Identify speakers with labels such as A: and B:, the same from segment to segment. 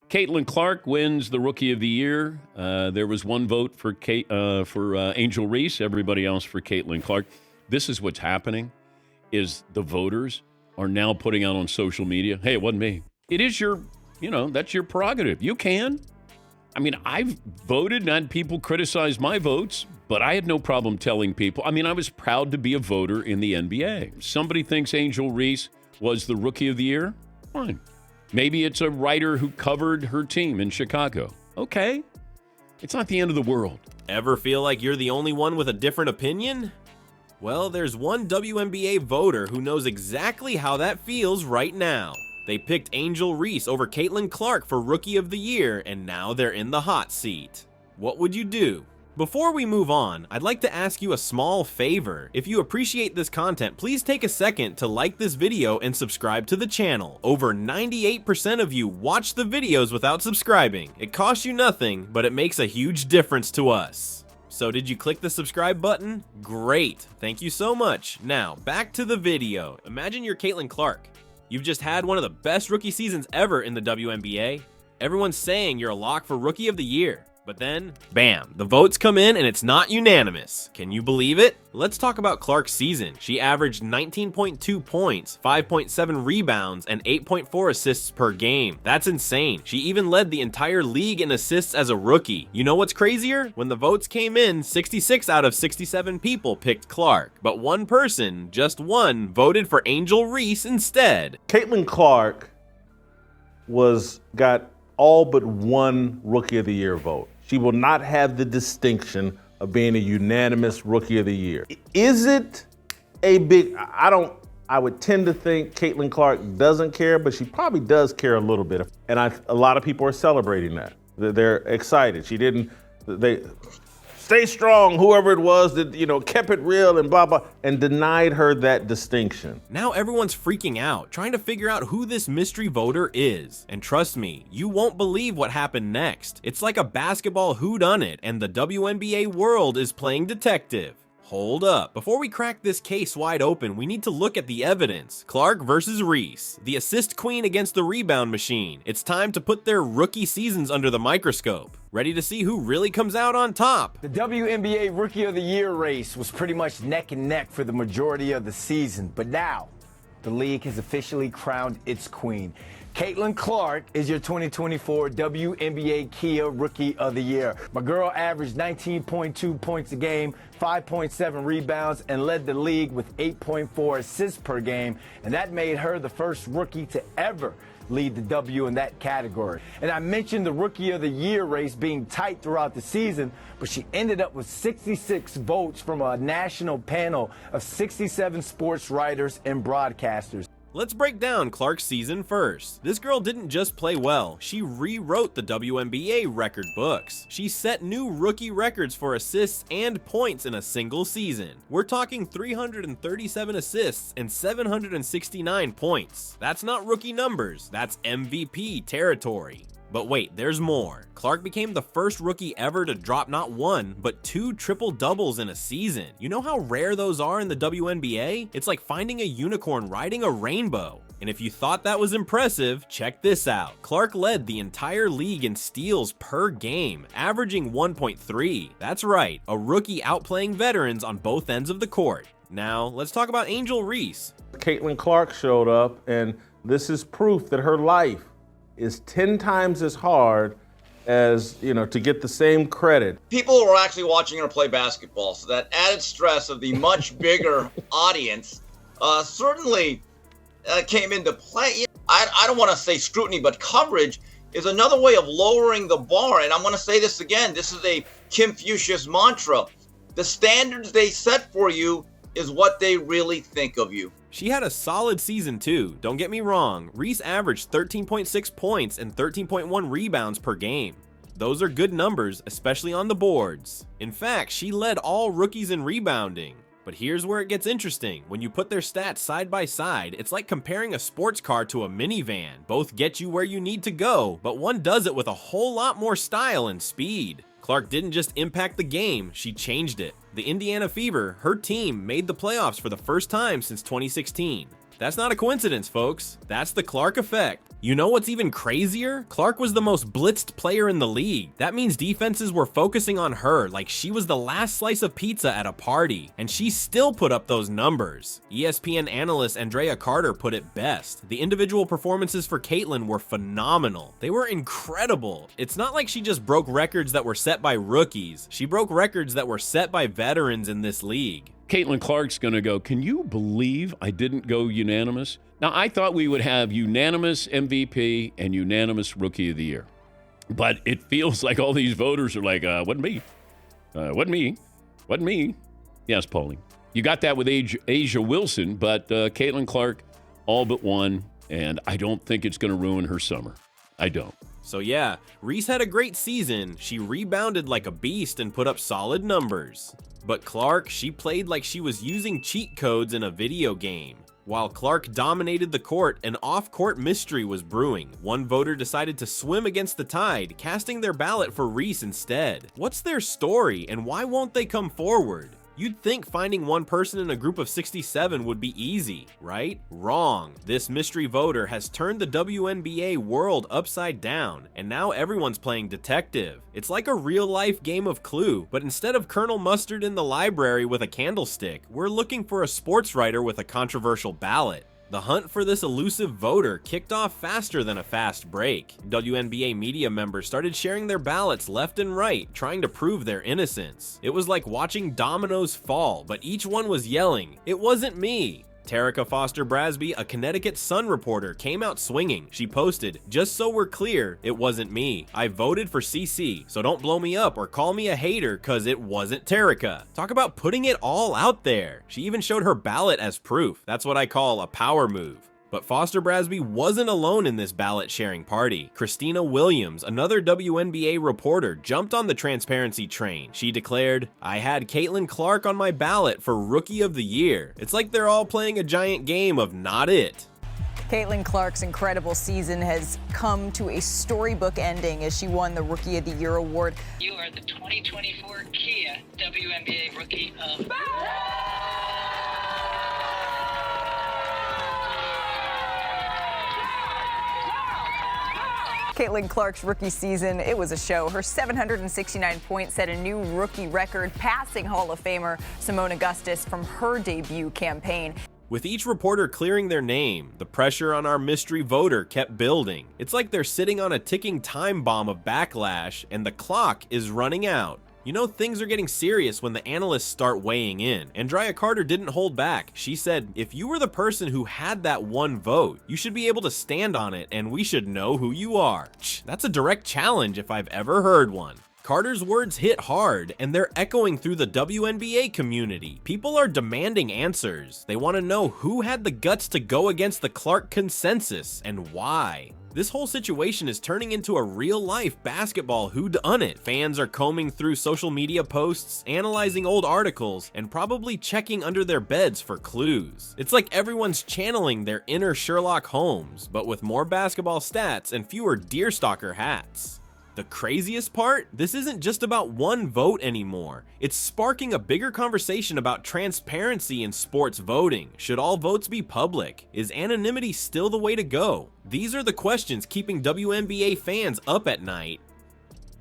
A: Caitlin Clark wins the Rookie of the Year. There was one vote for Angel Reese, everybody else for Caitlin Clark. This is what's happening, is the voters are now putting out on social media, hey, it wasn't me. It is your, that's your prerogative. You can. I mean, I've voted and had people criticize my votes, but I had no problem telling people. I mean, I was proud to be a voter in the NBA. Somebody thinks Angel Reese was the Rookie of the Year? Fine. Maybe it's a writer who covered her team in Chicago. Okay. It's not the end of the world.
B: Ever feel like you're the only one with a different opinion? Well, there's one WNBA voter who knows exactly how that feels right now. They picked Angel Reese over Caitlin Clark for Rookie of the Year, and now they're in the hot seat. What would you do? Before we move on, I'd like to ask you a small favor. If you appreciate this content, please take a second to like this video and subscribe to the channel. Over 98% of you watch the videos without subscribing. It costs you nothing, but it makes a huge difference to us. So did you click the subscribe button? Great, thank you so much. Now, back to the video. Imagine you're Caitlin Clark. You've just had one of the best rookie seasons ever in the WNBA. Everyone's saying you're a lock for Rookie of the Year. But then, bam, the votes come in and it's not unanimous. Can you believe it? Let's talk about Clark's season. She averaged 19.2 points, 5.7 rebounds, and 8.4 assists per game. That's insane. She even led the entire league in assists as a rookie. You know what's crazier? When the votes came in, 66 out of 67 people picked Clark. But one person, just one, voted for Angel Reese instead.
C: Caitlin Clark got all but one Rookie of the Year vote. She will not have the distinction of being a unanimous Rookie of the Year. Is it a big, I would tend to think Caitlin Clark doesn't care, but she probably does care a little bit. And a lot of people are celebrating that. They're excited. They stay strong, whoever it was that, kept it real and blah, blah, and denied her that distinction.
B: Now everyone's freaking out, trying to figure out who this mystery voter is. And trust me, you won't believe what happened next. It's like a basketball whodunit, and the WNBA world is playing detective. Hold up. Before we crack this case wide open, we need to look at the evidence. Clark versus Reese, the assist queen against the rebound machine. It's time to put their rookie seasons under the microscope. Ready to see who really comes out on top?
D: The WNBA Rookie of the Year race was pretty much neck and neck for the majority of the season, but now the league has officially crowned its queen. Caitlin Clark is your 2024 WNBA Kia Rookie of the Year. My girl averaged 19.2 points a game, 5.7 rebounds, and led the league with 8.4 assists per game, and that made her the first rookie to ever lead the W in that category. And I mentioned the Rookie of the Year race being tight throughout the season, but she ended up with 66 votes from a national panel of 67 sports writers and broadcasters.
B: Let's break down Clark's season first. This girl didn't just play well, she rewrote the WNBA record books. She set new rookie records for assists and points in a single season. We're talking 337 assists and 769 points. That's not rookie numbers, that's MVP territory. But wait, there's more. Clark became the first rookie ever to drop not one, but 2 triple-doubles in a season. You know how rare those are in the WNBA? It's like finding a unicorn riding a rainbow. And if you thought that was impressive, check this out. Clark led the entire league in steals per game, averaging 1.3. That's right, a rookie outplaying veterans on both ends of the court. Now, let's talk about Angel Reese.
C: Caitlin Clark showed up, and this is proof that her life is 10 times as hard as, to get the same credit.
E: People were actually watching her play basketball, so that added stress of the much bigger audience certainly came into play. I don't want to say scrutiny, but coverage is another way of lowering the bar. And I'm going to say this again. This is a Confucius mantra. The standards they set for you is what they really think of you.
B: She had a solid season too, don't get me wrong. Reese averaged 13.6 points and 13.1 rebounds per game. Those are good numbers, especially on the boards. In fact, she led all rookies in rebounding. But here's where it gets interesting. When you put their stats side by side, it's like comparing a sports car to a minivan. Both get you where you need to go, but one does it with a whole lot more style and speed. Clark didn't just impact the game, she changed it. The Indiana Fever, her team, made the playoffs for the first time since 2016. That's not a coincidence, folks. That's the Clark effect. You know what's even crazier? Clark was the most blitzed player in the league. That means defenses were focusing on her like she was the last slice of pizza at a party, and she still put up those numbers. ESPN analyst Andrea Carter put it best. The individual performances for Caitlin were phenomenal. They were incredible. It's not like she just broke records that were set by rookies. She broke records that were set by veterans in this league.
A: Caitlin Clark's going to go, can you believe I didn't go unanimous? Now, I thought we would have unanimous MVP and unanimous Rookie of the Year. But it feels like all these voters are like, wasn't me. Wasn't me. Wasn't me. Yes, Paulie. You got that with Asia Wilson, but Caitlin Clark all but won, and I don't think it's going to ruin her summer. I don't.
B: So yeah, Reese had a great season. She rebounded like a beast and put up solid numbers. But Clark, she played like she was using cheat codes in a video game. While Clark dominated the court, an off-court mystery was brewing. One voter decided to swim against the tide, casting their ballot for Reese instead. What's their story, and why won't they come forward? You'd think finding one person in a group of 67 would be easy, right? Wrong. This mystery voter has turned the WNBA world upside down, and now everyone's playing detective. It's like a real-life game of Clue, but instead of Colonel Mustard in the library with a candlestick, we're looking for a sports writer with a controversial ballot. The hunt for this elusive voter kicked off faster than a fast break. WNBA media members started sharing their ballots left and right, trying to prove their innocence. It was like watching dominoes fall, but each one was yelling, "It wasn't me!" Terica Foster Brasby, a Connecticut Sun reporter, came out swinging. She posted, "Just so we're clear, it wasn't me. I voted for CC, so don't blow me up or call me a hater cause it wasn't Terica." Talk about putting it all out there. She even showed her ballot as proof. That's what I call a power move. But Foster Brasby wasn't alone in this ballot sharing party. Christina Williams, another WNBA reporter, jumped on the transparency train. She declared, "I had Caitlin Clark on my ballot for Rookie of the Year." It's like they're all playing a giant game of not it.
F: Caitlin Clark's incredible season has come to a storybook ending as she won the Rookie of the Year award.
G: You are the 2024 Kia WNBA Rookie of
F: Caitlin Clark's rookie season, it was a show. Her 769 points set a new rookie record, passing Hall of Famer Simone Augustus from her debut campaign.
B: With each reporter clearing their name, the pressure on our mystery voter kept building. It's like they're sitting on a ticking time bomb of backlash, and the clock is running out. You know, things are getting serious when the analysts start weighing in. Andrea Carter didn't hold back. She said, if you were the person who had that one vote, you should be able to stand on it, and we should know who you are. That's a direct challenge if I've ever heard one. Carter's words hit hard, and they're echoing through the WNBA community. People are demanding answers. They want to know who had the guts to go against the Clark consensus, and why. This whole situation is turning into a real-life basketball whodunit. Fans are combing through social media posts, analyzing old articles, and probably checking under their beds for clues. It's like everyone's channeling their inner Sherlock Holmes, but with more basketball stats and fewer deerstalker hats. The craziest part? This isn't just about one vote anymore. It's sparking a bigger conversation about transparency in sports voting. Should all votes be public? Is anonymity still the way to go? These are the questions keeping WNBA fans up at night.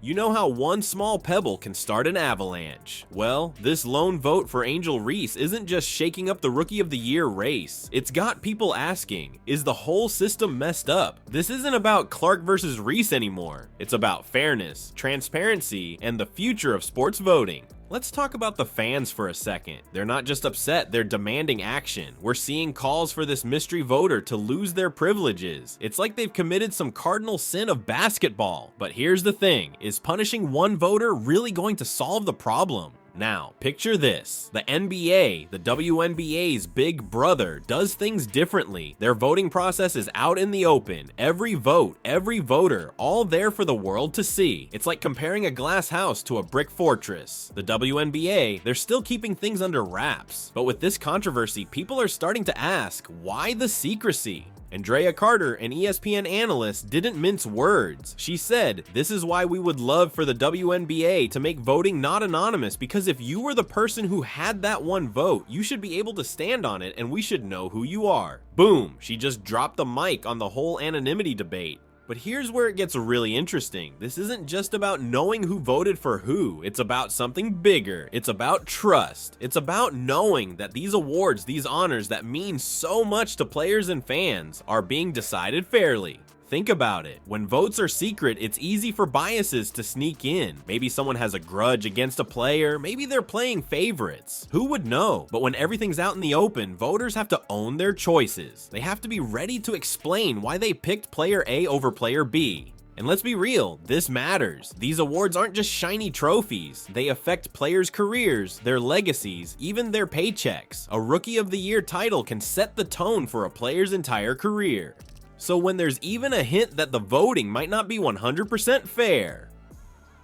B: You know how one small pebble can start an avalanche. Well, this lone vote for Angel Reese isn't just shaking up the Rookie of the Year race. It's got people asking, is the whole system messed up? This isn't about Clark versus Reese anymore. It's about fairness, transparency, and the future of sports voting. Let's talk about the fans for a second. They're not just upset, they're demanding action. We're seeing calls for this mystery voter to lose their privileges. It's like they've committed some cardinal sin of basketball. But here's the thing, is punishing one voter really going to solve the problem? Now, picture this. The NBA, the WNBA's big brother, does things differently. Their voting process is out in the open. Every vote, every voter, all there for the world to see. It's like comparing a glass house to a brick fortress. The WNBA, they're still keeping things under wraps. But with this controversy, people are starting to ask, why the secrecy? Andrea Carter, an ESPN analyst, didn't mince words. She said, "This is why we would love for the WNBA to make voting not anonymous, because if you were the person who had that one vote, you should be able to stand on it and we should know who you are." Boom, she just dropped the mic on the whole anonymity debate. But here's where it gets really interesting. This isn't just about knowing who voted for who. It's about something bigger. It's about trust. It's about knowing that these awards, these honors that mean so much to players and fans, are being decided fairly. Think about it. When votes are secret, it's easy for biases to sneak in. Maybe someone has a grudge against a player, maybe they're playing favorites. Who would know? But when everything's out in the open, voters have to own their choices. They have to be ready to explain why they picked player A over player B. And let's be real, this matters. These awards aren't just shiny trophies. They affect players' careers, their legacies, even their paychecks. A Rookie of the Year title can set the tone for a player's entire career. So when there's even a hint that the voting might not be 100% fair,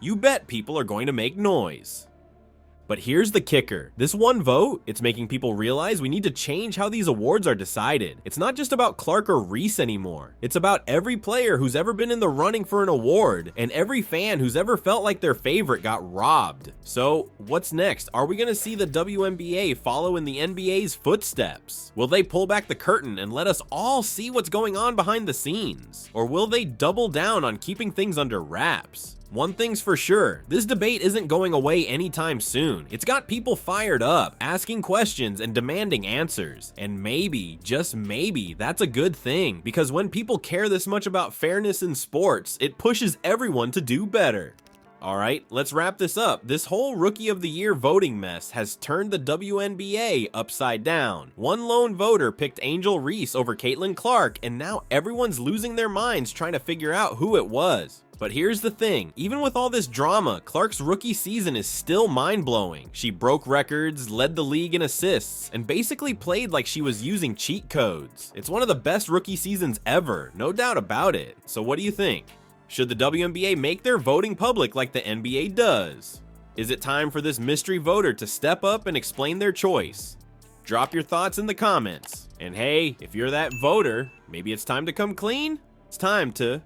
B: you bet people are going to make noise. But here's the kicker. This one vote, it's making people realize we need to change how these awards are decided. It's not just about Clark or Reese anymore. It's about every player who's ever been in the running for an award, and every fan who's ever felt like their favorite got robbed. So what's next? Are we gonna see the WNBA follow in the NBA's footsteps? Will they pull back the curtain and let us all see what's going on behind the scenes? Or will they double down on keeping things under wraps? One thing's for sure, this debate isn't going away anytime soon. It's got people fired up, asking questions and demanding answers. And maybe, just maybe, that's a good thing, because when people care this much about fairness in sports, it pushes everyone to do better. Alright, let's wrap this up. This whole Rookie of the Year voting mess has turned the WNBA upside down. One lone voter picked Angel Reese over Caitlin Clark, and now everyone's losing their minds trying to figure out who it was. But here's the thing, even with all this drama, Clark's rookie season is still mind-blowing. She broke records, led the league in assists, and basically played like she was using cheat codes. It's one of the best rookie seasons ever, no doubt about it. So what do you think? Should the WNBA make their voting public like the NBA does? Is it time for this mystery voter to step up and explain their choice? Drop your thoughts in the comments. And hey, if you're that voter, maybe it's time to come clean? It's time to